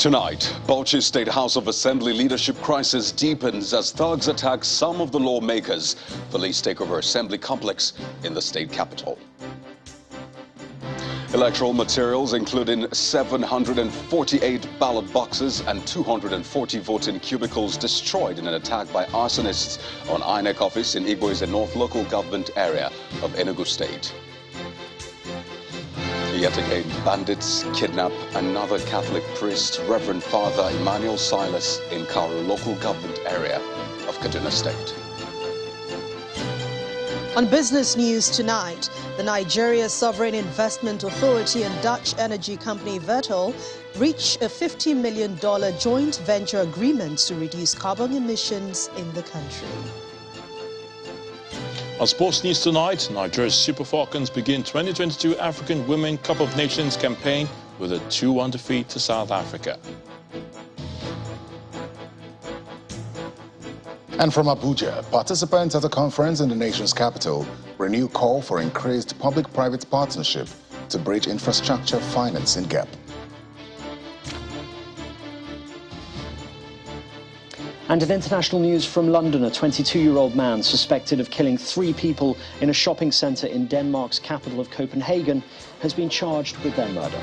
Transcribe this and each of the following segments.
Tonight, Bauchi State House of Assembly leadership crisis deepens as thugs attack some of the lawmakers. Police take over Assembly complex in the state capital. Electoral materials, including 748 ballot boxes and 240 voting cubicles, destroyed in an attack by arsonists on INEC office in Igbo's North local government area of Enugu State. Yet again, bandits kidnap another Catholic priest, Reverend Father Emmanuel Silas, in Kauru local government area of Kaduna State. On business news tonight, the Nigeria Sovereign Investment Authority and Dutch energy company Vitol reach a $50 million joint venture agreement to reduce carbon emissions in the country. On sports news tonight, Nigeria's Super Falcons begin 2022 African Women Cup of Nations campaign with a 2-1 defeat to South Africa. And from Abuja, participants at a conference in the nation's capital renew call for increased public-private partnership to bridge infrastructure financing gap. And in international news from London, a 22-year-old man suspected of killing 3 people in a shopping centre in Denmark's capital of Copenhagen has been charged with their murder.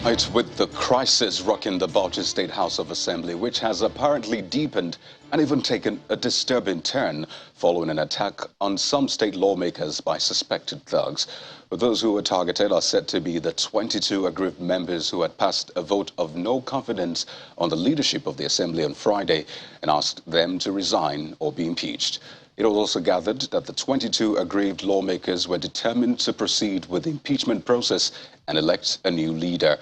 It's with the crisis rocking the Bauchi State House of Assembly, which has apparently deepened and even taken a disturbing turn following an attack on some state lawmakers by suspected thugs. But those who were targeted are said to be the 22 aggrieved members who had passed a vote of no confidence on the leadership of the Assembly on Friday and asked them to resign or be impeached. It was also gathered that the 22 aggrieved lawmakers were determined to proceed with the impeachment process and elect a new leader.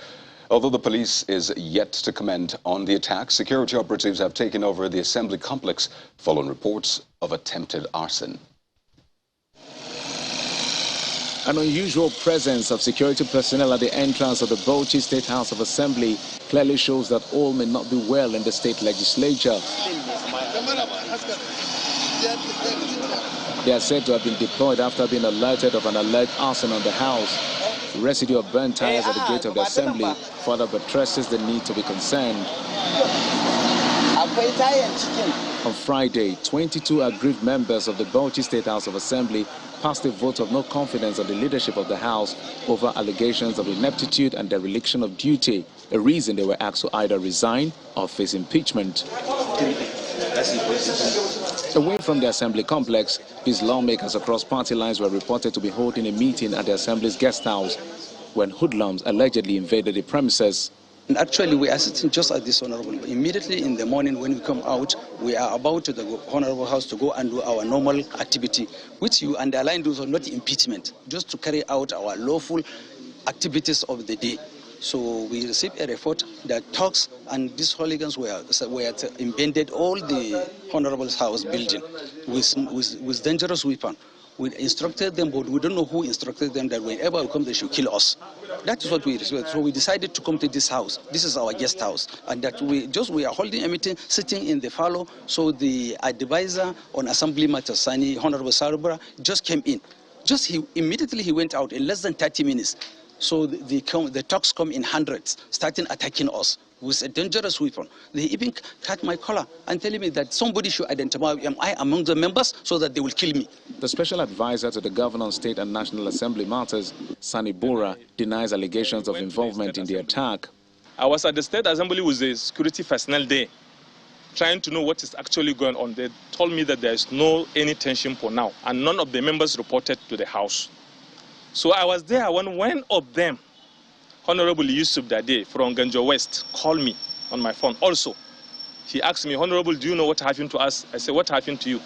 Although the police is yet to comment on the attack, security operatives have taken over the Assembly complex following reports of attempted arson. An unusual presence of security personnel at the entrance of the Bauchi State House of Assembly clearly shows that all may not be well in the state legislature. They are said to have been deployed after being alerted of an alleged arson on the house. Residue of burnt tires at the gate of the Assembly further buttresses the need to be concerned. On Friday, 22 aggrieved members of the Bauchi State House of Assembly passed a vote of no confidence on the leadership of the House over allegations of ineptitude and dereliction of duty, a reason they were asked to either resign or face impeachment. Away from the Assembly complex, these lawmakers across party lines were reported to be holding a meeting at the Assembly's guest house when hoodlums allegedly invaded the premises. And actually, we are sitting just at this Honorable. Immediately in the morning when we come out, we are about to the Honorable House to go and do our normal activity, which you underline those are not impeachment, just to carry out our lawful activities of the day. So we received a report that talks and these hooligans were invaded all the Honorable House building with dangerous weapons. We instructed them, but we don't know who instructed them that whenever we come, they should kill us. That is what we received. So we decided to come to this house. This is our guest house, and that we are holding a meeting, sitting in the fallow. So the advisor on Assembly matters, Sani Honorable Sarabra, just came in. Immediately he went out in less than 30 minutes. So the talks come in hundreds, starting attacking us with a dangerous weapon. They even cut my collar and telling me that somebody should identify, am I among the members, so that they will kill me. The special advisor to the Governor on State and National Assembly matters, Sani Bora, denies allegations of involvement in the attack. I was at the State Assembly with the security personnel there, trying to know what is actually going on. They told me that there is any tension for now, and none of the members reported to the House. So I was there when one of them, Honorable Yusuf Dade from Ganjo West, called me on my phone also. He asked me, Honorable, do you know what happened to us? I said, what happened to you?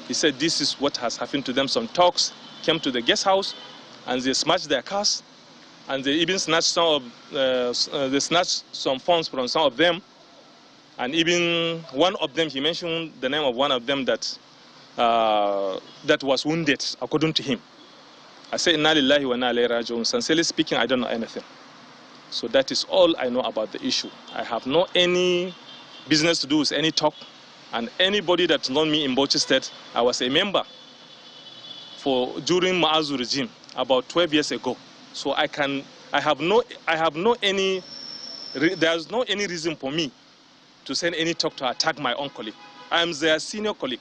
He said, this is what has happened to them. Some thugs came to the guest house and they smashed their cars, and they even snatched some phones from some of them. And even one of them, he mentioned the name of one of them that was wounded, according to him. I said, Inna lillahi wa inna ilayhi raji'un. Sincerely speaking, I don't know anything. So that is all I know about the issue. I have no any business to do with any talk. And anybody that's known me in Bauchi State, I was a member during Maazu regime about 12 years ago. So I can there's no any reason for me to send any talk to attack my own colleague. I am their senior colleague,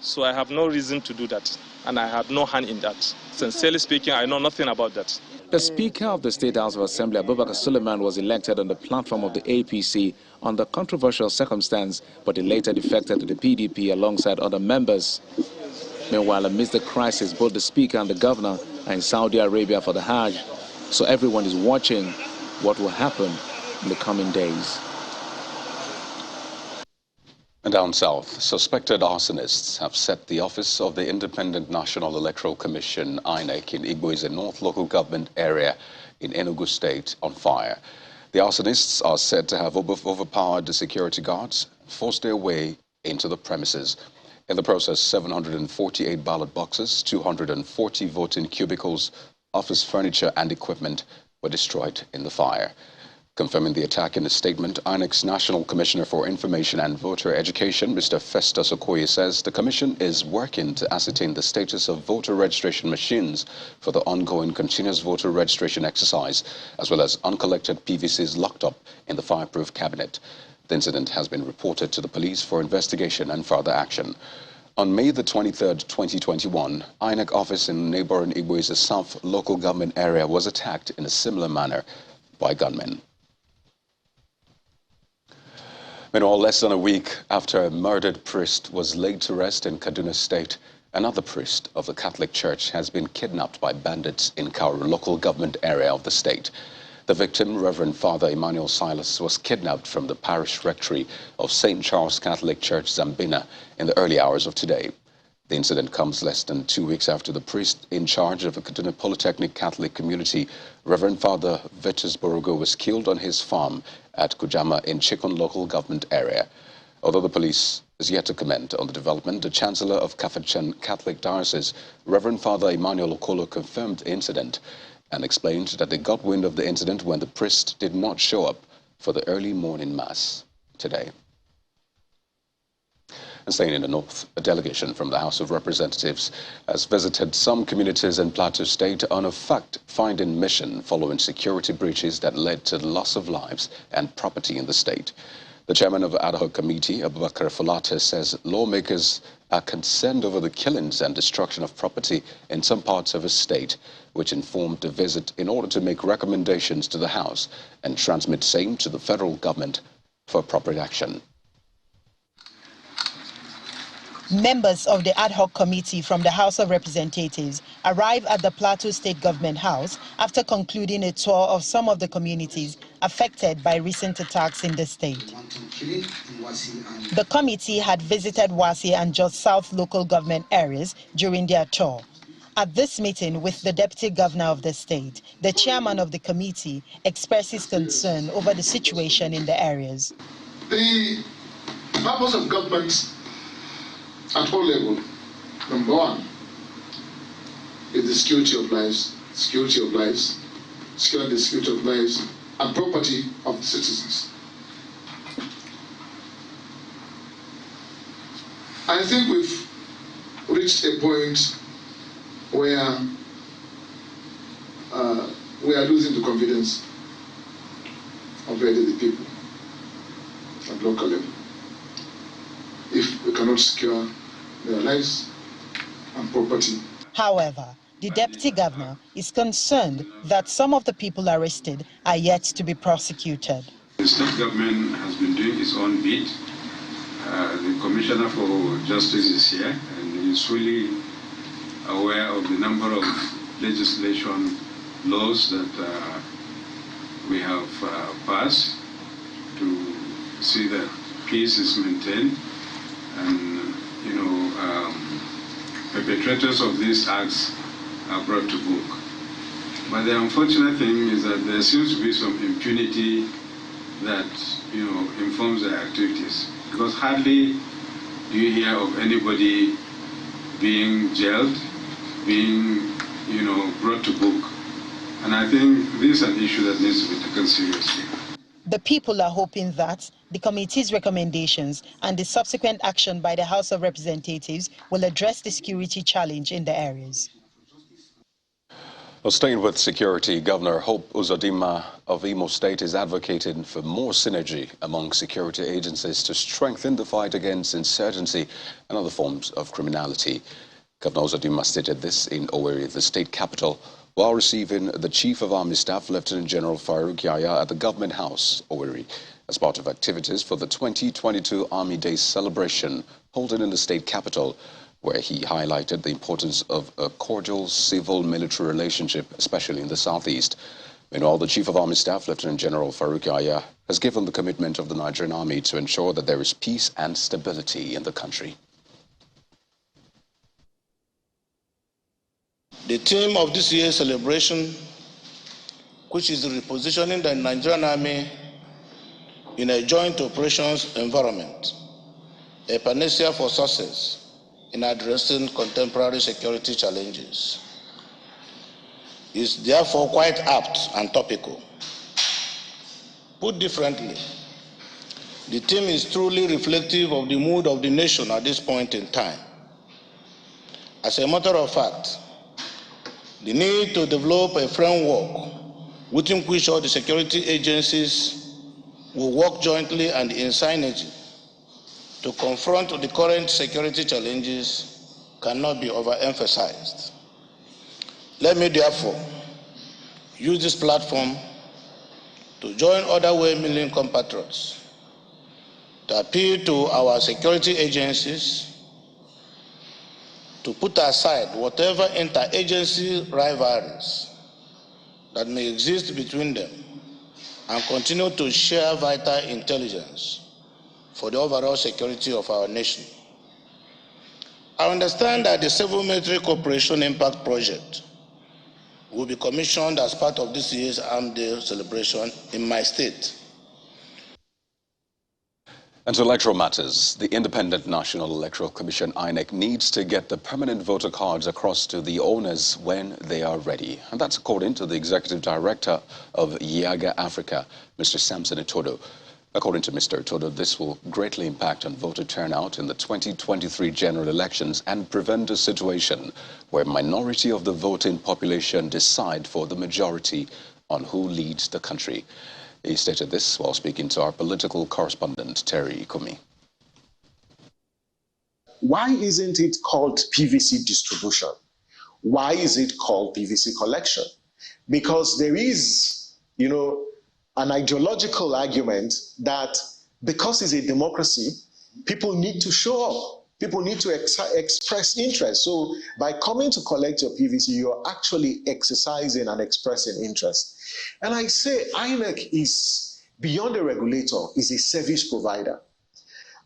so I have no reason to do that, and I have no hand in that. Sincerely speaking, I know nothing about that. The Speaker of the State House of Assembly, Abubakar Suleiman, was elected on the platform of the APC under controversial circumstance, but he later defected to the PDP alongside other members. Meanwhile, amidst the crisis, both the Speaker and the Governor are in Saudi Arabia for the Hajj, so everyone is watching what will happen in the coming days. And down south, suspected arsonists have set the office of the Independent National Electoral Commission, INEC, in Igbo's North local government area in Enugu State on fire. The arsonists are said to have overpowered the security guards, forced their way into the premises. In the process, 748 ballot boxes, 240 voting cubicles, office furniture and equipment were destroyed in the fire. Confirming the attack in a statement, INEC's National Commissioner for Information and Voter Education, Mr. Festus Okoye, says the Commission is working to ascertain the status of voter registration machines for the ongoing continuous voter registration exercise, as well as uncollected PVCs locked up in the fireproof cabinet. The incident has been reported to the police for investigation and further action. On May the 23rd, 2021, INEC office in neighboring Igbo's South local government area was attacked in a similar manner by gunmen. Meanwhile, less than a week after a murdered priest was laid to rest in Kaduna State, another priest of the Catholic Church has been kidnapped by bandits in Kauru local government area of the state. The victim, Reverend Father Emmanuel Silas, was kidnapped from the parish rectory of St. Charles Catholic Church, Zambina, in the early hours of today. The incident comes less than 2 weeks after the priest in charge of the Kaduna Polytechnic Catholic community, Reverend Father Vitus Borogo, was killed on his farm at Kujama in Chikun local government area. Although the police is yet to comment on the development, the Chancellor of Kafachan Catholic Diocese, Reverend Father Emmanuel Okolo, confirmed the incident and explained that they got wind of the incident when the priest did not show up for the early morning mass today. And staying in the north, a delegation from the House of Representatives has visited some communities in Plateau State on a fact-finding mission following security breaches that led to the loss of lives and property in the state. The chairman of the ad hoc committee, Abubakar Falate, says lawmakers are concerned over the killings and destruction of property in some parts of his state, which informed the visit in order to make recommendations to the House and transmit same to the federal government for appropriate action. Members of the ad hoc committee from the House of Representatives arrived at the Plateau State Government House after concluding a tour of some of the communities affected by recent attacks in the state. The committee had visited Wasi and Jos South local government areas during their tour. At this meeting with the Deputy Governor of the state, the chairman of the committee expresses concern over the situation in the areas. The purpose of government at all levels, number one, is the security of lives, securing the security of lives and property of the citizens. I think we've reached a point where we are losing the confidence of the people at local level. If we cannot secure their lives and property. However, the Deputy Governor is concerned that some of the people arrested are yet to be prosecuted. The state government has been doing its own bit. The Commissioner for Justice is here and he is fully aware of the number of legislation laws that we have passed to see that peace is maintained. And, perpetrators of these acts are brought to book. But the unfortunate thing is that there seems to be some impunity that, informs their activities. Because hardly do you hear of anybody being jailed, being, brought to book. And I think this is an issue that needs to be taken seriously. The people are hoping that the committee's recommendations and the subsequent action by the House of Representatives will address the security challenge in the areas. Well, staying with security, Governor Hope Uzodinma of Imo State is advocating for more synergy among security agencies to strengthen the fight against insurgency and other forms of criminality. Governor Uzodinma stated this in Owerri, the state capital, while receiving the Chief of Army Staff, Lieutenant General Farouk Yahya, at the Government House, Owerri, as part of activities for the 2022 Army Day celebration holding in the state capital, where he highlighted the importance of a cordial civil-military relationship, especially in the southeast. Meanwhile, the Chief of Army Staff, Lieutenant General Farouk Yahya, has given the commitment of the Nigerian Army to ensure that there is peace and stability in the country. The theme of this year's celebration, which is repositioning the Nigerian Army in a joint operations environment, a panacea for success in addressing contemporary security challenges, is therefore quite apt and topical. Put differently, the theme is truly reflective of the mood of the nation at this point in time. As a matter of fact, the need to develop a framework within which all the security agencies will work jointly and in synergy to confront the current security challenges cannot be overemphasized. Let me therefore use this platform to join other well-meaning compatriots to appeal to our security agencies to put aside whatever interagency rivalries that may exist between them and continue to share vital intelligence for the overall security of our nation. I understand that the Civil Military Cooperation Impact Project will be commissioned as part of this year's Armed Day celebration in my state. And to electoral matters, the Independent National Electoral Commission, INEC, needs to get the permanent voter cards across to the owners when they are ready. And that's according to the Executive Director of Yaga Africa, Mr. Samson Itodo. According to Mr. Itodo, this will greatly impact on voter turnout in the 2023 general elections and prevent a situation where a minority of the voting population decide for the majority on who leads the country. He stated this while speaking to our political correspondent, Terry Ikumi. Why isn't it called PVC distribution? Why is it called PVC collection? Because there is, an ideological argument that because it's a democracy, people need to show up. People need to express interest. So by coming to collect your PVC, you're actually exercising and expressing interest. And I say INEC is beyond a regulator, is a service provider.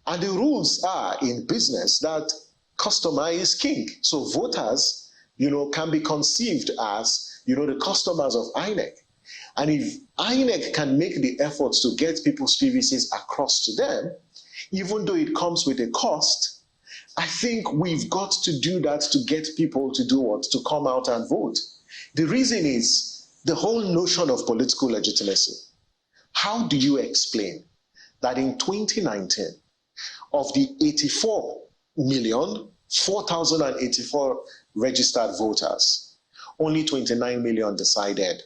And the rules are in business that customer is king. So voters, can be conceived as, the customers of INEC. And if INEC can make the efforts to get people's PVCs across to them, even though it comes with a cost, I think we've got to do that to get people to do what? To come out and vote. The reason is the whole notion of political legitimacy. How do you explain that in 2019, of the 84,004,084 registered voters, only 29 million decided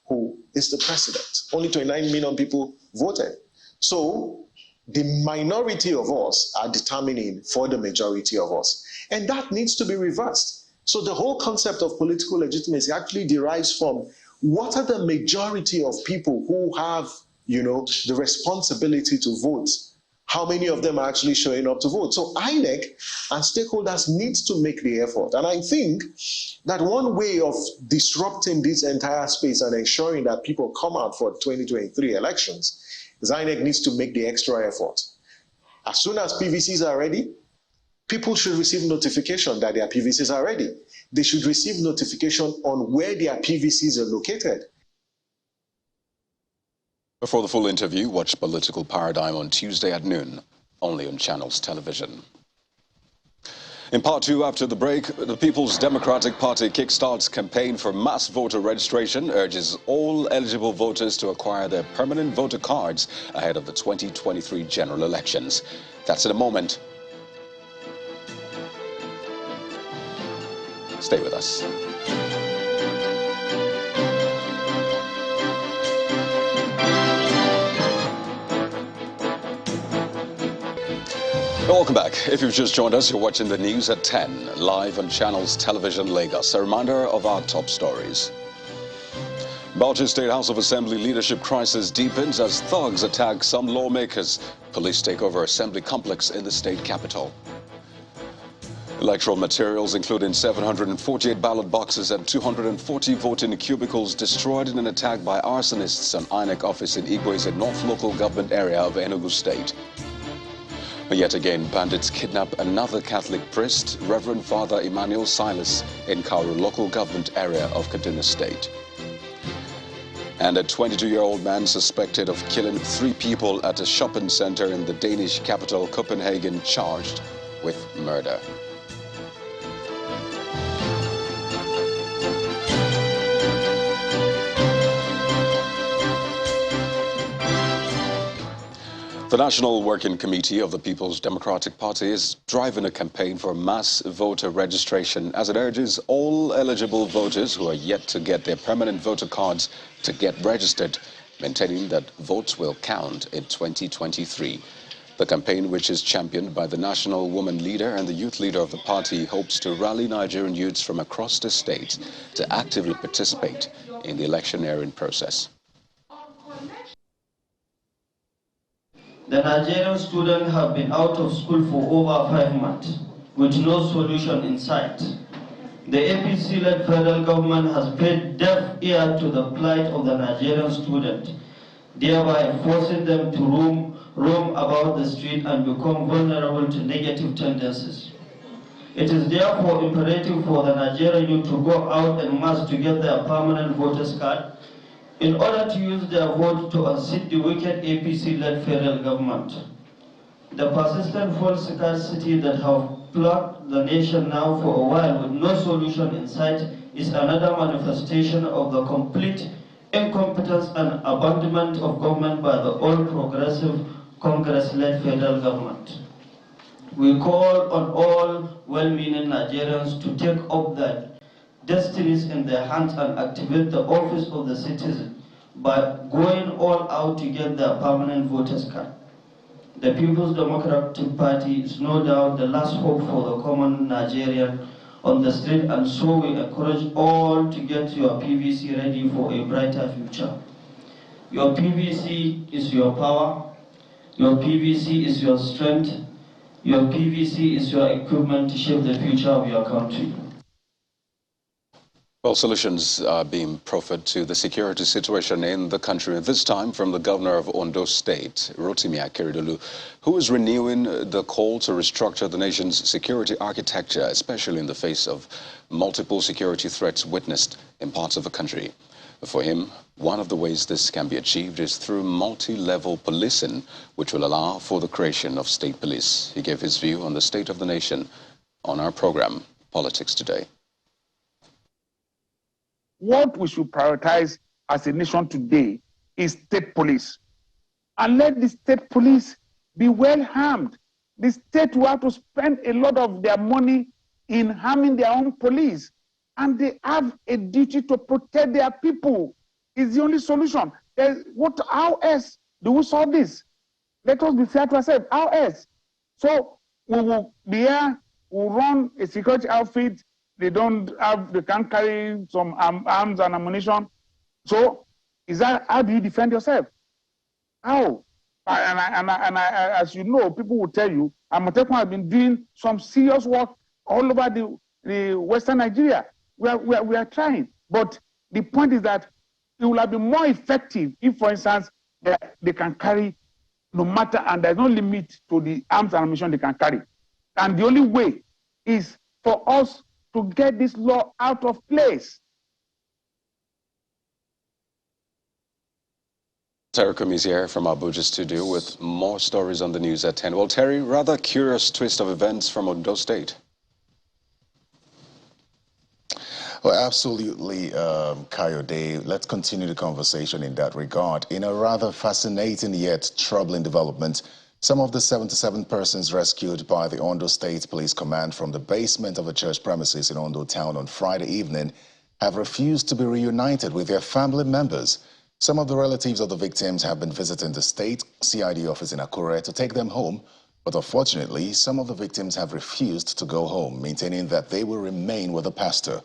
who is the president? Only 29 million people voted. So the minority of us are determining for the majority of us. And that needs to be reversed. So the whole concept of political legitimacy actually derives from what are the majority of people who have, the responsibility to vote? How many of them are actually showing up to vote? So INEC and stakeholders need to make the effort. And I think that one way of disrupting this entire space and ensuring that people come out for 2023 elections is INEC needs to make the extra effort. As soon as PVCs are ready, people should receive notification that their PVCs are ready. They should receive notification on where their PVCs are located. For the full interview, watch Political Paradigm on Tuesday at noon, only on Channels Television. In part two, after the break, the People's Democratic Party kickstarts campaign for mass voter registration, urges all eligible voters to acquire their permanent voter cards ahead of the 2023 general elections. That's in a moment. Stay with us. Welcome back. If you've just joined us, you're watching the news at 10, live on Channels Television Lagos. A reminder of our top stories. Bauchi State House of Assembly leadership crisis deepens as thugs attack some lawmakers. Police take over assembly complex in the state capital. Electoral materials, including 748 ballot boxes and 240 voting cubicles, destroyed in an attack by arsonists on INEC office in Igweze North Local Government Area of Enugu State. Yet again, bandits kidnap another Catholic priest, Reverend Father Emmanuel Silas, in Kauru Local Government Area of Kaduna State. And a 22-year-old man suspected of killing 3 people at a shopping center in the Danish capital, Copenhagen, charged with murder. The National Working Committee of the People's Democratic Party is driving a campaign for mass voter registration as it urges all eligible voters who are yet to get their permanent voter cards to get registered, maintaining that votes will count in 2023. The campaign, which is championed by the national woman leader and the youth leader of the party, hopes to rally Nigerian youths from across the state to actively participate in the electioneering process. The Nigerian students have been out of school for over 5 months with no solution in sight. The APC-led federal government has paid deaf ear to the plight of the Nigerian student, thereby forcing them to roam about the street and become vulnerable to negative tendencies. It is therefore imperative for the Nigerian youth to go out en masse to get their permanent voters card in order to use their vote to unseat the wicked APC-led federal government. The persistent false scarcity that have plagued the nation now for a while with no solution in sight is another manifestation of the complete incompetence and abandonment of government by the all-progressive Congress-led federal government. We call on all well-meaning Nigerians to take up their destinies in their hands and activate the office of the citizen by going all out to get their permanent voters card. The People's Democratic Party is no doubt the last hope for the common Nigerian on the street, and so we encourage all to get your PVC ready for a brighter future. Your PVC is your power, your PVC is your strength, your PVC is your equipment to shape the future of your country. Well, solutions are being proffered to the security situation in the country, this time from the governor of Ondo State, Rotimi Akeredolu, who is renewing the call to restructure the nation's security architecture, especially in the face of multiple security threats witnessed in parts of the country. For him, one of the ways this can be achieved is through multi-level policing, which will allow for the creation of state police. He gave his view on the state of the nation on our program, Politics Today. What we should prioritize as a nation today is state police. And let the state police be well armed. The state will have to spend a lot of their money in harming their own police. And they have a duty to protect their people. It's the only solution. How else do we solve this? Let us be fair to ourselves. How else? So we will be here, we'll run a security outfit. They can't carry some arms and ammunition. So, how do you defend yourself? How? As you know, people will tell you, Amotekun has been doing some serious work all over the Western Nigeria. We are trying. But the point is that it will have been more effective if, for instance, they can carry no matter, and there's no limit to the arms and ammunition they can carry. And the only way is for us to get this law out of place. Terry is here from Abuja studio with more stories on the news at 10. Well, Terry, rather curious twist of events from Ondo State. Well, absolutely, Kayode. Let's continue the conversation in that regard. In a rather fascinating yet troubling development, some of the 77 persons rescued by the Ondo State Police Command from the basement of a church premises in Ondo town on Friday evening have refused to be reunited with their family members. Some of the relatives of the victims have been visiting the state CID office in Akure to take them home, but But unfortunately, some of the victims have refused to go home, maintaining that they will remain with the pastor.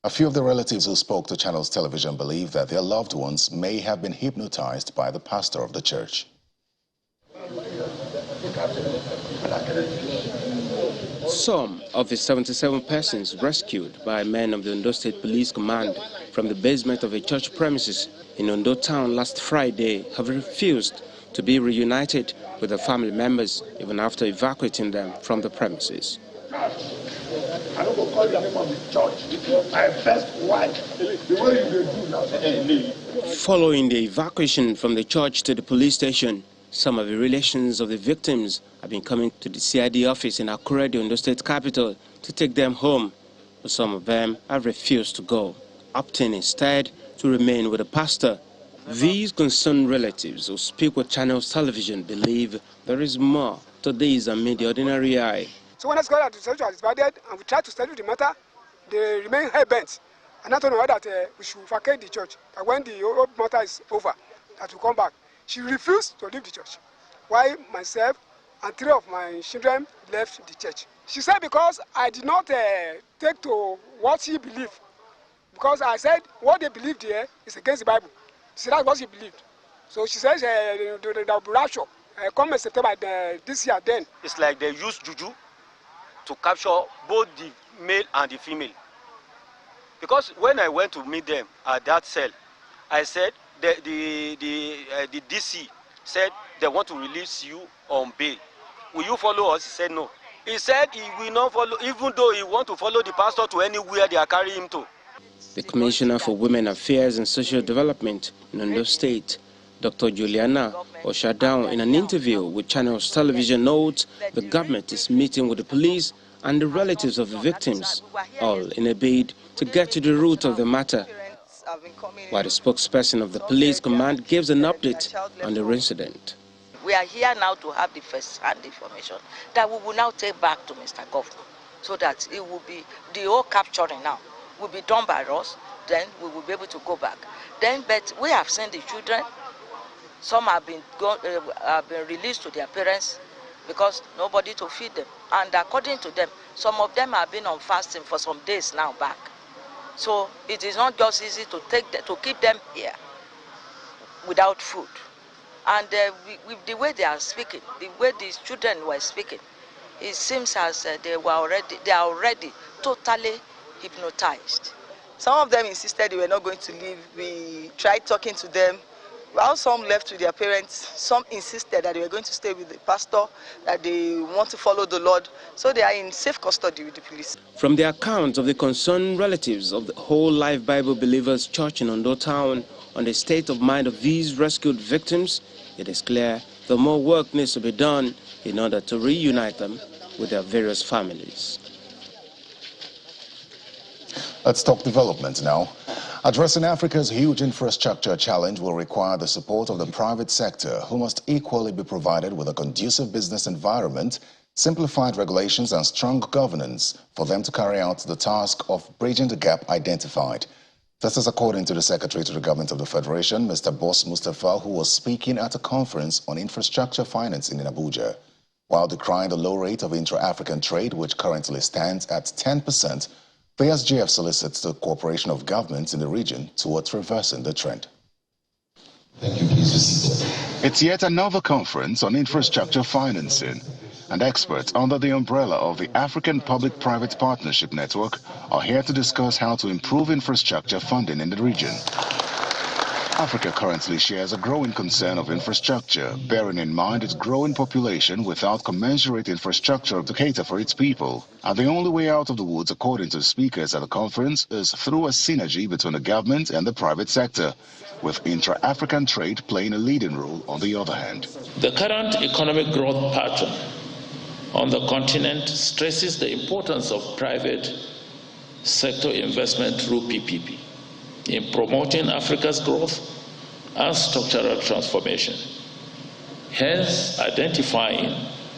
A few of the relatives who spoke to Channels Television believe that their loved ones may have been hypnotized by the pastor of the church. Some of the 77 persons rescued by men of the Ondo State Police Command from the basement of a church premises in Ondo town last Friday have refused to be reunited with their family members even after evacuating them from the premises. I don't go call the name of the church. My best wife. The way you do now. Following the evacuation from the church to the police station, some of the relations of the victims have been coming to the CID office in Akure, the Ondo State capital, to take them home. But some of them have refused to go, opting instead to remain with the pastor. These concerned relatives who speak with Channels Television believe there is more to this than meet the ordinary eye. So when I got to the church was divided and we tried to study the matter, they remain hell-bent. And I told her that we should vacate the church, that when the whole matter is over, that we'll come back. She refused to leave the church, while myself and 3 of my children left the church. She said because I did not take to what she believed, because I said what they believed here is against the Bible. She said that's what she believed. So she says there will be rapture, come in September this year then. It's like they use juju to capture both the male and the female. Because when I went to meet them at that cell, I said the DC said they want to release you on bail. Will you follow us? He said no. He said he will not follow, even though he want to follow the pastor to anywhere they are carrying him to. The Commissioner for Women Affairs and Social Development in Ondo State, Dr. Juliana Oshadao, in an interview with Channels Television, notes the government is meeting with the police and the relatives of the victims, all in a bid to get to the root of the matter, while the spokesperson of the police command gives an update on the incident. We are here now to have the first-hand information that we will now take back to Mr. Governor, so that it will be, the whole capturing now will be done by us, then we will be able to go back. Then, but we have seen the children. Some have been released to their parents because nobody to feed them. And according to them, some of them have been on fasting for some days now back. So it is not just easy to keep them here without food. And with the way they are speaking, the way these children were speaking, it seems as they are already totally hypnotized. Some of them insisted they were not going to leave. We tried talking to them. While some left with their parents, some insisted that they were going to stay with the pastor, that they want to follow the Lord. So they are in safe custody with the police. From the accounts of the concerned relatives of the Whole Life Bible Believers Church in Ondo Town on the state of mind of these rescued victims, it is clear that more work needs to be done in order to reunite them with their various families. Let's talk development now. Addressing Africa's huge infrastructure challenge will require the support of the private sector, who must equally be provided with a conducive business environment, simplified regulations and strong governance for them to carry out the task of bridging the gap identified. This is according to the Secretary to the Government of the Federation, Mr. Boss Mustafa, who was speaking at a conference on infrastructure financing in Abuja. While decrying the low rate of intra-African trade, which currently stands at 10%, the SGF solicits the cooperation of governments in the region towards reversing the trend. Thank you. Please proceed. It's yet another conference on infrastructure financing, and experts under the umbrella of the African Public-Private Partnership Network are here to discuss how to improve infrastructure funding in the region. Africa currently shares a growing concern of infrastructure, bearing in mind its growing population without commensurate infrastructure to cater for its people. And the only way out of the woods, according to the speakers at the conference, is through a synergy between the government and the private sector, with intra-African trade playing a leading role on the other hand. The current economic growth pattern on the continent stresses the importance of private sector investment through PPP in promoting Africa's growth and structural transformation. Hence, identifying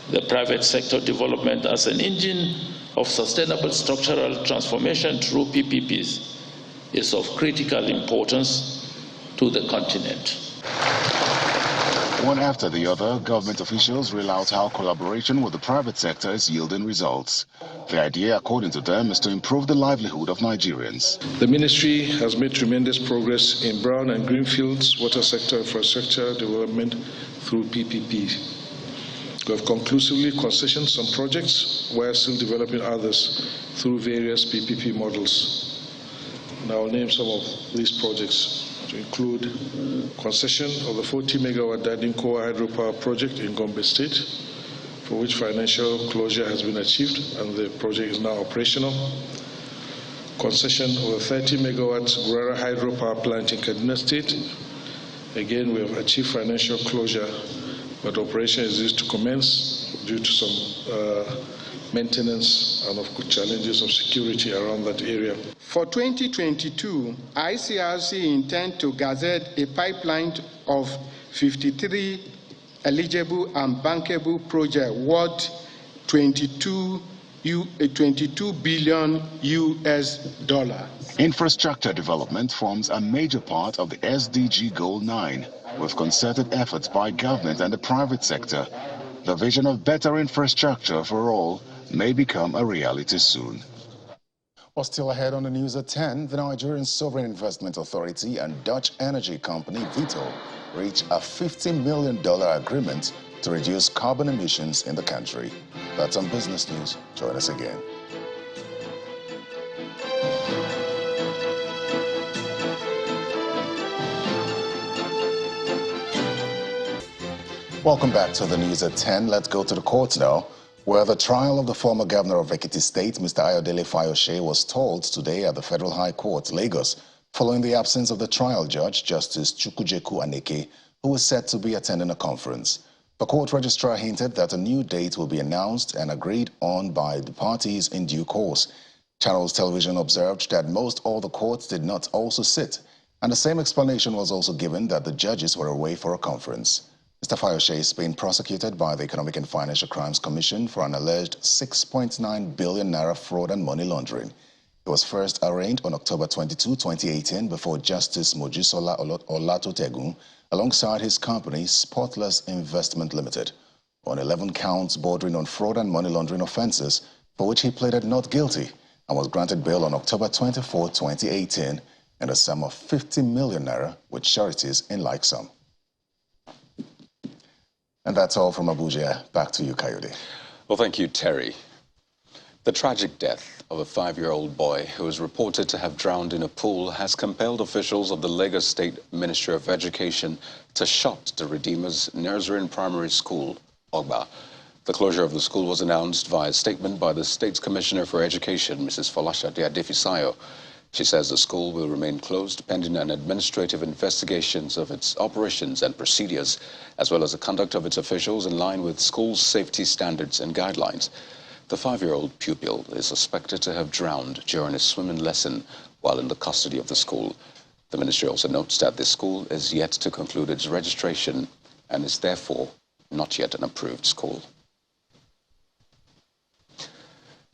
the private sector development as an engine of sustainable structural transformation through PPPs is of critical importance to the continent. One after the other, government officials reel out how collaboration with the private sector is yielding results. The idea, according to them, is to improve the livelihood of Nigerians. The ministry has made tremendous progress in brown and greenfields, water sector infrastructure development through PPP. We have conclusively concessioned some projects while still developing others through various PPP models. And I will name some of these projects, to include concession of the 40 megawatt Dadinko hydropower project in Gombe State, for which financial closure has been achieved and the project is now operational. Concession of the 30 megawatt Gurara hydropower plant in Kaduna State. Again, we have achieved financial closure, but operation is due to commence due to some maintenance and of challenges of security around that area. For 2022, ICRC intend to gazette a pipeline of 53 eligible and bankable projects worth 22 billion US. Infrastructure development forms a major part of the SDG Goal 9, with concerted efforts by government and the private sector. The vision of better infrastructure for all may become a reality soon. Well, still ahead on the news at 10, the Nigerian Sovereign Investment Authority and Dutch energy company Vitol reached a $50 million agreement to reduce carbon emissions in the country. That's on Business News. Join us again. Welcome back to the news at 10. Let's go to the courts now, where the trial of the former governor of Equities State, Mr. Ayodele Fayose, was told today at the Federal High Court, Lagos, following the absence of the trial judge, Justice Chukwujeku Aneke, who was said to be attending a conference. The court registrar hinted that a new date will be announced and agreed on by the parties in due course. Channels Television observed that most all the courts did not also sit, and the same explanation was also given that the judges were away for a conference. Mr. Fayose is being prosecuted by the Economic and Financial Crimes Commission for an alleged 6.9 billion naira fraud and money laundering. He was first arraigned on October 22, 2018 before Justice Mojisola Olatotegun alongside his company Spotless Investment Limited on 11 counts bordering on fraud and money laundering offences, for which he pleaded not guilty and was granted bail on October 24, 2018 in a sum of 50 million naira with sureties in like sum. And that's all from Abuja. Back to you, Kayode. Well, thank you, Terry. The tragic death of a 5-year-old boy who is reported to have drowned in a pool has compelled officials of the Lagos State Ministry of Education to shut the Redeemer's Nursery and Primary School, Ogba. The closure of the school was announced via a statement by the State's Commissioner for Education, Mrs. Folashade Adefisayo. She says the school will remain closed pending an administrative investigations of its operations and procedures, as well as the conduct of its officials in line with school safety standards and guidelines. The 5-year-old pupil is suspected to have drowned during a swimming lesson while in the custody of the school. The ministry also notes that the school is yet to conclude its registration and is therefore not yet an approved school.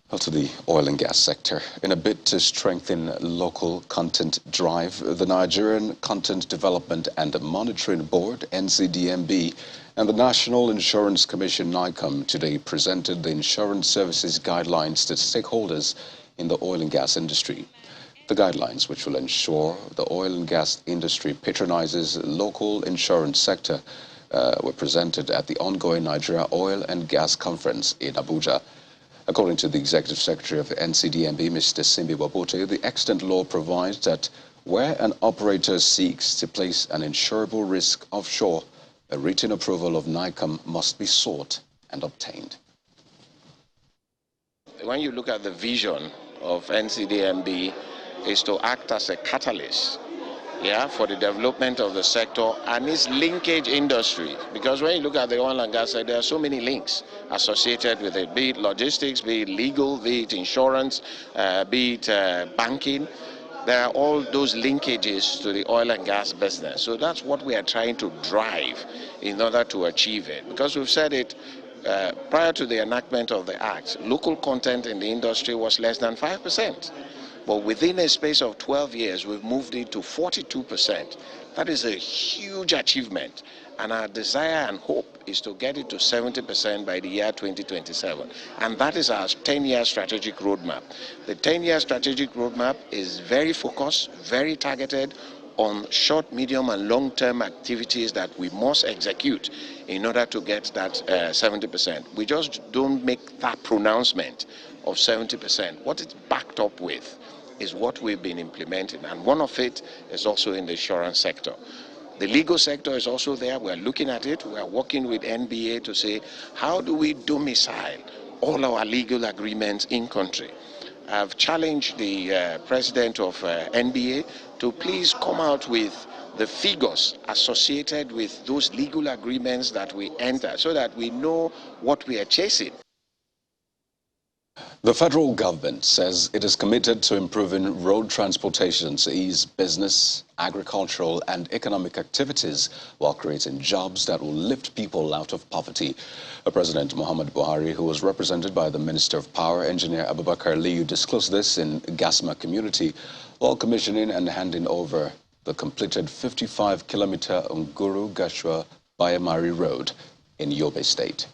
Well, to the oil and gas sector. In a bid to strengthen local content drive, the Nigerian Content Development and Monitoring Board, NCDMB, and the National Insurance Commission, NICOM, today presented the insurance services guidelines to stakeholders in the oil and gas industry. The guidelines, which will ensure the oil and gas industry patronizes local insurance sector, were presented at the ongoing Nigeria Oil and Gas Conference in Abuja. According to the Executive Secretary of NCDMB, Mr. Simbi Wabote, the extant law provides that where an operator seeks to place an insurable risk offshore, a written approval of NICOM must be sought and obtained. When you look at the vision of NCDMB, is to act as a catalyst for the development of the sector and its linkage industry. Because when you look at the oil and gas sector, there are so many links associated with it, be it logistics, be it legal, be it insurance, be it banking. There are all those linkages to the oil and gas business. So that's what we are trying to drive in order to achieve it. Because we've said it prior to the enactment of the Act, local content in the industry was less than 5%. But within a space of 12 years, we've moved it to 42%. That is a huge achievement. And our desire and hope is to get it to 70% by the year 2027. And that is our 10-year strategic roadmap. The 10-year strategic roadmap is very focused, very targeted on short, medium, and long-term activities that we must execute in order to get that 70%. We just don't make that pronouncement of 70%. What it's backed up with is what we've been implementing, and one of it is also in the insurance sector. The legal sector is also there. We're looking at it. We're working with NBA to say, how do we domicile all our legal agreements in country? I've challenged the president of NBA to please come out with the figures associated with those legal agreements that we enter so that we know what we are chasing. The federal government says it is committed to improving road transportation to ease business, agricultural and economic activities while creating jobs that will lift people out of poverty. President Muhammadu Buhari, who was represented by the Minister of Power, Engineer Abubakar Liu, disclosed this in Gasma community while commissioning and handing over the completed 55-kilometer Nguru-Gashua-Bayamari Road in Yobe State.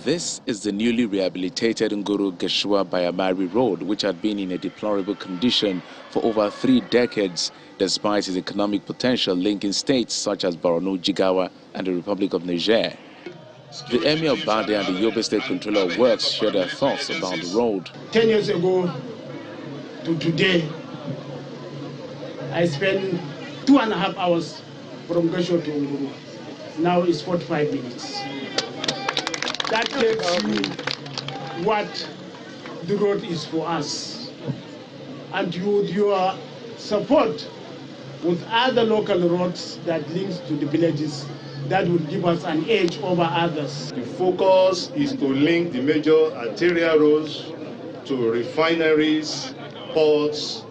This is the newly rehabilitated Nguru-Gashua-Bayamari Road, which had been in a deplorable condition for over 3 decades, despite its economic potential linking states such as Borno, Jigawa, and the Republic of Niger. The Emir of Bade and the Yobe State Controller of Works shared their thoughts about the road. 10 years ago to today, I spent 2.5 hours from Gashua to Nguru. Now it's 45 minutes. That tells you what the road is for us. And with your support with other local roads that links to the villages, that will give us an edge over others. The focus is to link the major arterial roads to refineries, ports,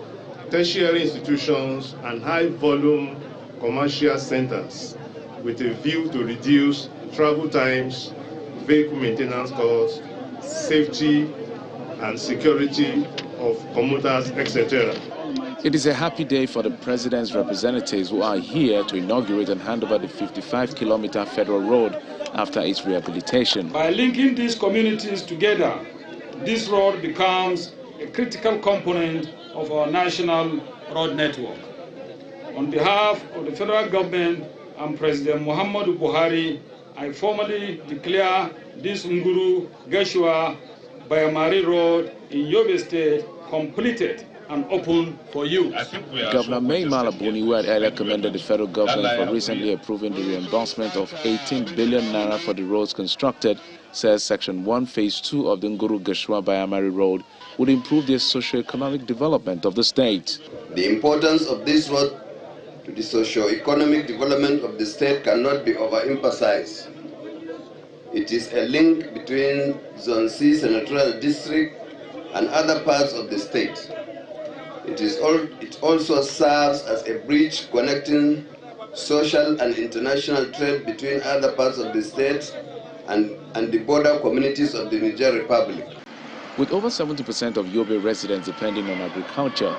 tertiary institutions, and high-volume commercial centers with a view to reduce travel times, vehicle maintenance costs, safety and security of commuters, etc. It is a happy day for the President's representatives who are here to inaugurate and hand over the 55-kilometer federal road after its rehabilitation. By linking these communities together, this road becomes a critical component of our national road network. On behalf of the federal government and President Muhammadu Buhari, I formally declare this Nguru-Gashua-Bayamari Road in Yobe State completed and open for use. Governor Mai Mala Buni, who had earlier commended the federal government for recently approving the reimbursement of 18 billion naira for the roads constructed, says Section 1, Phase 2 of the Nguru-Gashua-Bayamari Road would improve the socio-economic development of the state. The importance of this road to the socio-economic development of the state cannot be overemphasized. It is a link between Zone C Senatorial District and other parts of the state. It also serves as a bridge connecting social and international trade between other parts of the state and the border communities of the Niger Republic. With over 70% of Yobe residents depending on agriculture,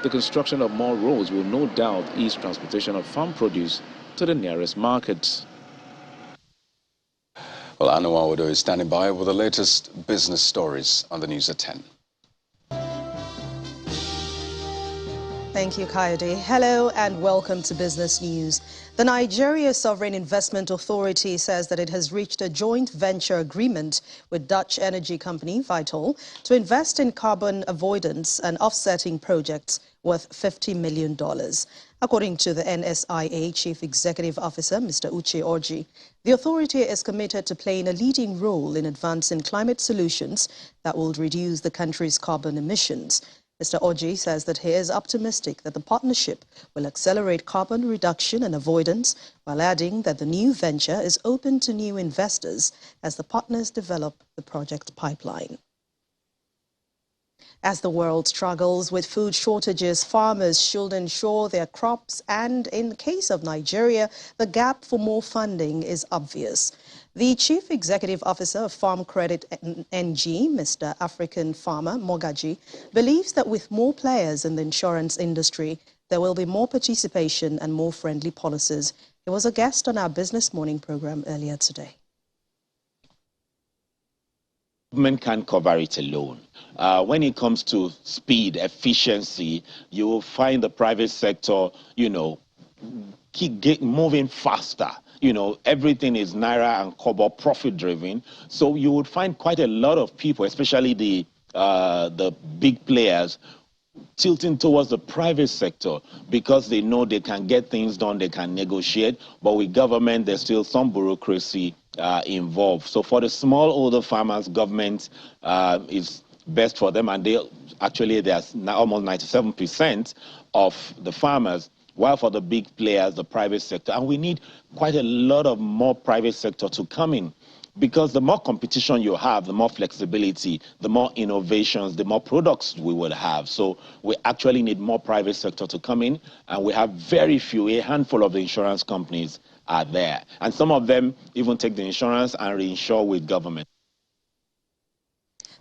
the construction of more roads will no doubt ease transportation of farm produce to the nearest markets. Well, Anwar Ondo is standing by with the latest business stories on the news at 10. Thank you, Kayode. Hello and welcome to Business News. The Nigeria Sovereign Investment Authority says that it has reached a joint venture agreement with Dutch energy company Vitol to invest in carbon avoidance and offsetting projects worth $50 million. According to the NSIA Chief Executive Officer, Mr. Uche Orji, the authority is committed to playing a leading role in advancing climate solutions that will reduce the country's carbon emissions. Mr. Orji says that he is optimistic that the partnership will accelerate carbon reduction and avoidance, while adding that the new venture is open to new investors as the partners develop the project pipeline. As the world struggles with food shortages, farmers should ensure their crops, and in the case of Nigeria, the gap for more funding is obvious. The Chief Executive Officer of Farm Credit NG, Mr. African Farmer Mogaji, believes that with more players in the insurance industry, there will be more participation and more friendly policies. He was a guest on our Business Morning program earlier today. Government can't cover it alone. When it comes to speed, efficiency, you will find the private sector, keep moving faster. Everything is naira and kobo profit driven. So you would find quite a lot of people, especially the big players, tilting towards the private sector because they know they can get things done, they can negotiate. But with government, there's still some bureaucracy involved. So for the smallholder farmers, government is best for them, and there's almost 97% of the farmers, while for the big players, the private sector. And we need quite a lot of more private sector to come in, because the more competition you have, the more flexibility, the more innovations, the more products we will have. So we actually need more private sector to come in, and we have very few, a handful of the insurance companies are there. And some of them even take the insurance and reinsure with government.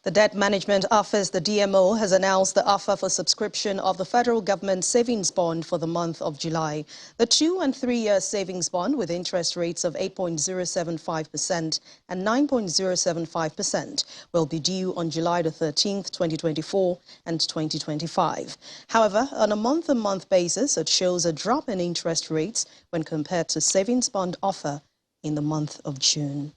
The Debt Management Office, the DMO, has announced the offer for subscription of the federal government savings bond for the month of July. The 2- and 3-year savings bond with interest rates of 8.075% and 9.075% will be due on July the 13th, 2024 and 2025. However, on a month-on-month basis, it shows a drop in interest rates when compared to savings bond offer in the month of June.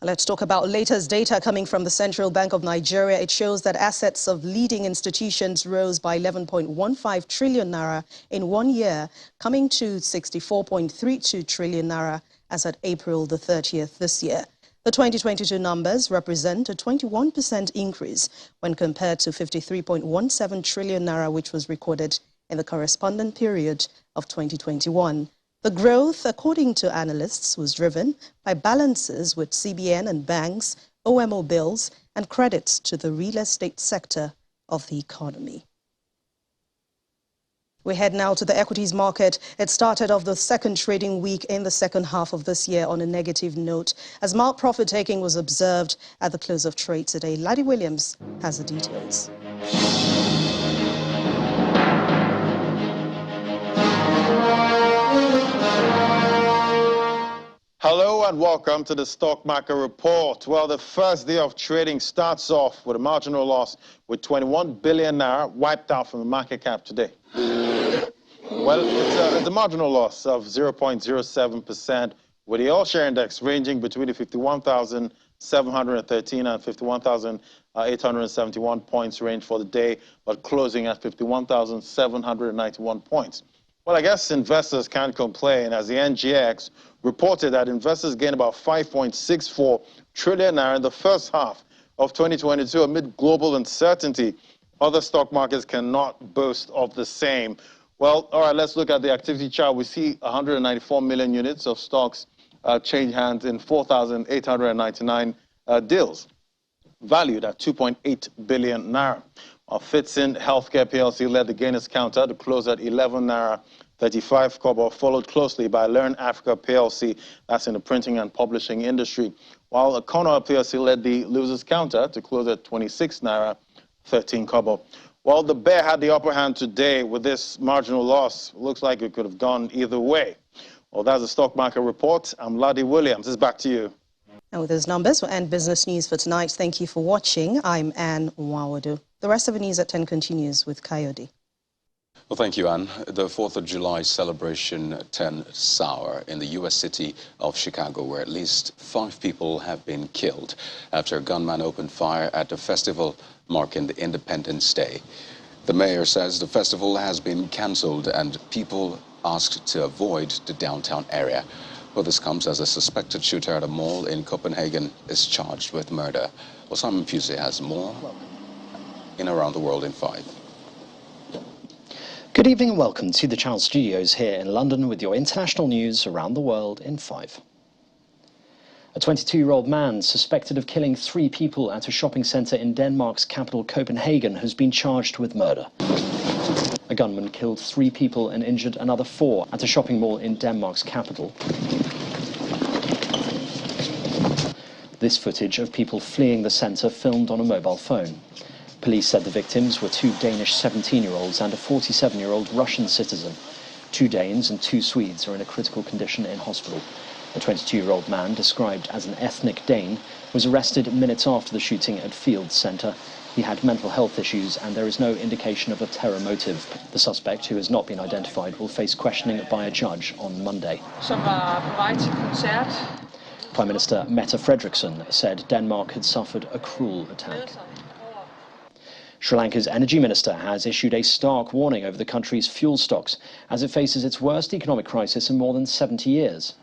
Let's talk about latest data coming from the Central Bank of Nigeria. It shows that assets of leading institutions rose by 11.15 trillion naira in 1 year, coming to 64.32 trillion naira as at April the 30th this year. The 2022 numbers represent a 21% increase when compared to 53.17 trillion naira, which was recorded in the corresponding period of 2021. The growth, according to analysts, was driven by balances with CBN and banks, OMO bills, and credits to the real estate sector of the economy. We head now to the equities market. It started off the second trading week in the second half of this year on a negative note, as mild profit taking was observed at the close of trade today. Laddie Williams has the details. Hello and welcome to the Stock Market Report. Well, the first day of trading starts off with a marginal loss with 21 billion naira wiped out from the market cap today. Well, it's a marginal loss of 0.07%, with the all-share index ranging between the 51,713 and 51,871 points range for the day, but closing at 51,791 points. Well, I guess investors can't complain, as the NGX reported that investors gained about 5.64 trillion naira in the first half of 2022 amid global uncertainty. Other stock markets cannot boast of the same. Well, all right, let's look at the activity chart. We see 194 million units of stocks change hands in 4,899 deals, valued at 2.8 billion naira. Fitson Healthcare PLC led the gainers counter to close at 11 naira 35 kobo, followed closely by Learn Africa PLC, that's in the printing and publishing industry, while Econo PLC led the losers counter to close at 26 naira 13 kobo. Well, the bear had the upper hand today with this marginal loss. Looks like it could have gone either way. Well, that's the Stock Market Report. I'm Laddie Williams. It's back to you. And with those numbers, we'll end business news for tonight. Thank you for watching. I'm Anne Nwawadu. The rest of the news at 10 continues with Coyote. Well, thank you, Anne. The 4th of July celebration turned sour in the U.S. city of Chicago, where at least 5 people have been killed after a gunman opened fire at the festival marking the Independence Day. The mayor says the festival has been cancelled and people asked to avoid the downtown area. Well, this comes as a suspected shooter at a mall in Copenhagen is charged with murder. Well, Simon Pusey has more in Around the World in 5. Good evening and welcome to the Channel Studios here in London with your international news around the world in 5. A 22-year-old man suspected of killing 3 people at a shopping centre in Denmark's capital Copenhagen has been charged with murder. A gunman killed 3 people and injured another 4 at a shopping mall in Denmark's capital. This footage of people fleeing the centre filmed on a mobile phone. Police said the victims were 2 Danish 17-year-olds and a 47-year-old Russian citizen. 2 Danes and 2 Swedes are in a critical condition in hospital. The 22-year-old man, described as an ethnic Dane, was arrested minutes after the shooting at Fields Centre. He had mental health issues and there is no indication of a terror motive. The suspect, who has not been identified, will face questioning by a judge on Monday. Prime Minister Mette Frederiksen said Denmark had suffered a cruel attack. Sri Lanka's energy minister has issued a stark warning over the country's fuel stocks as it faces its worst economic crisis in more than 70 years.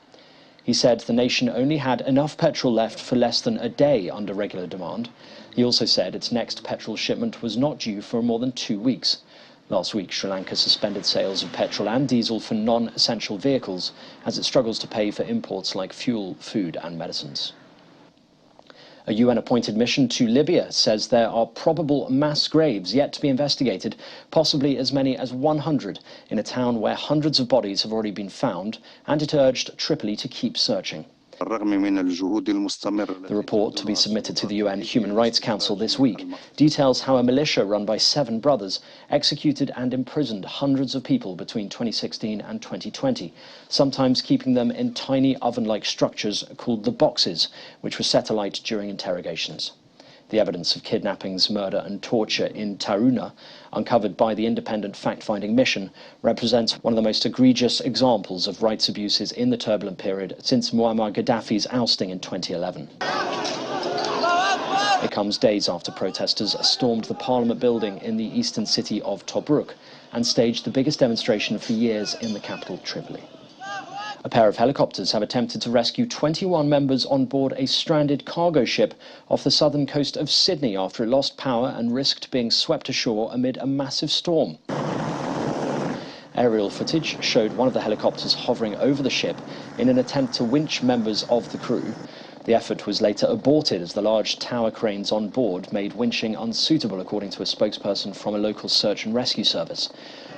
He said the nation only had enough petrol left for less than a day under regular demand. He also said its next petrol shipment was not due for more than 2 weeks. Last week, Sri Lanka suspended sales of petrol and diesel for non-essential vehicles as it struggles to pay for imports like fuel, food and medicines. A UN-appointed mission to Libya says there are probable mass graves yet to be investigated, possibly as many as 100, in a town where hundreds of bodies have already been found, and it urged Tripoli to keep searching. The report, to be submitted to the UN Human Rights Council this week, details how a militia run by 7 brothers executed and imprisoned hundreds of people between 2016 and 2020, sometimes keeping them in tiny oven-like structures called the boxes, which were set alight during interrogations. The evidence of kidnappings, murder and torture in Taruna, uncovered by the independent fact-finding mission, represents one of the most egregious examples of rights abuses in the turbulent period since Muammar Gaddafi's ousting in 2011. It comes days after protesters stormed the parliament building in the eastern city of Tobruk and staged the biggest demonstration for years in the capital, Tripoli. A pair of helicopters have attempted to rescue 21 members on board a stranded cargo ship off the southern coast of Sydney after it lost power and risked being swept ashore amid a massive storm. Aerial footage showed one of the helicopters hovering over the ship in an attempt to winch members of the crew. The effort was later aborted as the large tower cranes on board made winching unsuitable, according to a spokesperson from a local search and rescue service.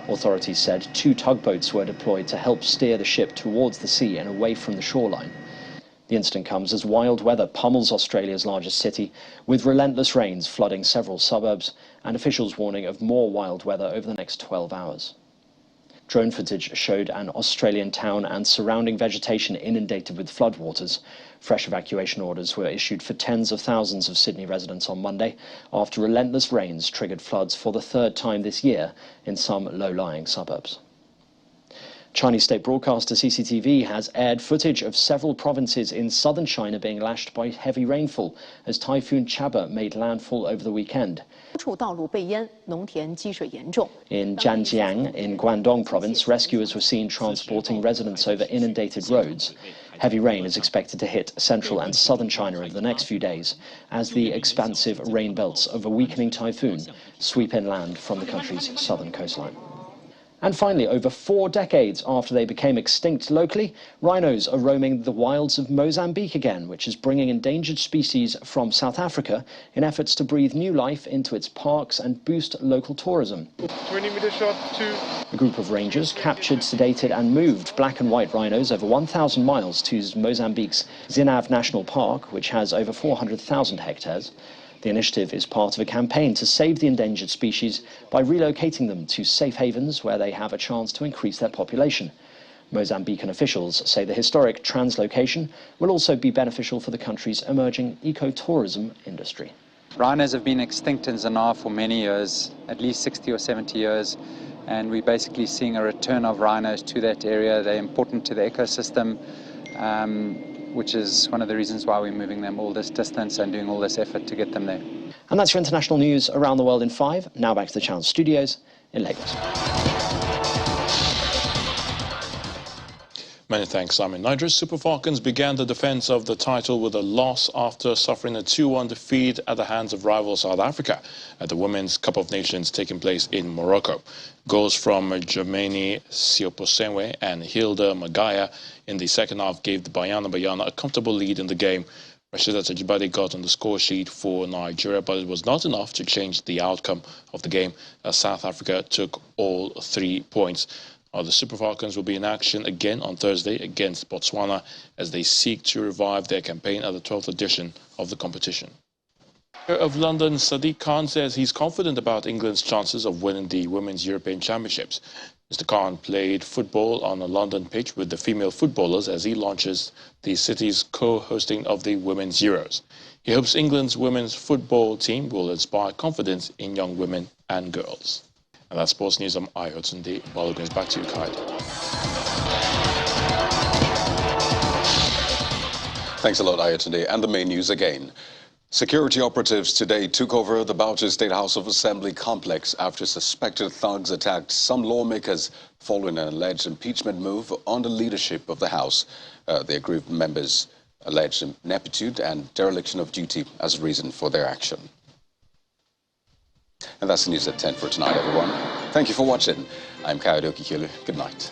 Authorities said 2 tugboats were deployed to help steer the ship towards the sea and away from the shoreline. The incident comes as wild weather pummels Australia's largest city, with relentless rains flooding several suburbs and officials warning of more wild weather over the next 12 hours. Drone footage showed an Australian town and surrounding vegetation inundated with floodwaters. Fresh evacuation orders were issued for tens of thousands of Sydney residents on Monday after relentless rains triggered floods for the 3rd time this year in some low-lying suburbs. Chinese state broadcaster CCTV has aired footage of several provinces in southern China being lashed by heavy rainfall as Typhoon Chaba made landfall over the weekend. In Zhanjiang, in Guangdong province, rescuers were seen transporting residents over inundated roads. Heavy rain is expected to hit central and southern China over the next few days as the expansive rain belts of a weakening typhoon sweep inland from the country's southern coastline. And finally, over 4 decades after they became extinct locally, rhinos are roaming the wilds of Mozambique again, which is bringing endangered species from South Africa in efforts to breathe new life into its parks and boost local tourism. 20-meter shot, 2. A group of rangers captured, sedated and moved black and white rhinos over 1,000 miles to Mozambique's Zinav National Park, which has over 400,000 hectares. The initiative is part of a campaign to save the endangered species by relocating them to safe havens where they have a chance to increase their population. Mozambican officials say the historic translocation will also be beneficial for the country's emerging ecotourism industry. Rhinos have been extinct in Zinav for many years, at least 60 or 70 years, and we're basically seeing a return of rhinos to that area. They're important to the ecosystem, which is one of the reasons why we're moving them all this distance and doing all this effort to get them there. And that's your international news around the world in 5. Now back to the Channel studios in Lagos. Many thanks, Simon. Nigeria's Super Falcons began the defense of the title with a loss after suffering a 2-1 defeat at the hands of rival South Africa at the Women's Cup of Nations taking place in Morocco. Goals from Germaine Sioposenwe and Hilda Magaya in the second half gave the Bayana a comfortable lead in the game. Rashida Tajibade got on the score sheet for Nigeria, but it was not enough to change the outcome of the game as South Africa took all 3 points. The Super Falcons will be in action again on Thursday against Botswana as they seek to revive their campaign at the 12th edition of the competition. Mayor of London, Sadiq Khan, says he's confident about England's chances of winning the Women's European Championships. Mr. Khan played football on a London pitch with the female footballers as he launches the city's co-hosting of the Women's Euros. He hopes England's women's football team will inspire confidence in young women and girls. And that's sports news. I'm Ayotunde. Balogun, back to you, Kaid. Thanks a lot, Ayotunde. And the main news again. Security operatives today took over the Bauchi State House of Assembly complex after suspected thugs attacked some lawmakers following an alleged impeachment move on the leadership of the House. The aggrieved members alleged ineptitude and dereliction of duty as a reason for their action. And that's the news at 10 for tonight, everyone. Thank you for watching. I'm Kayode Okikelu. Good night.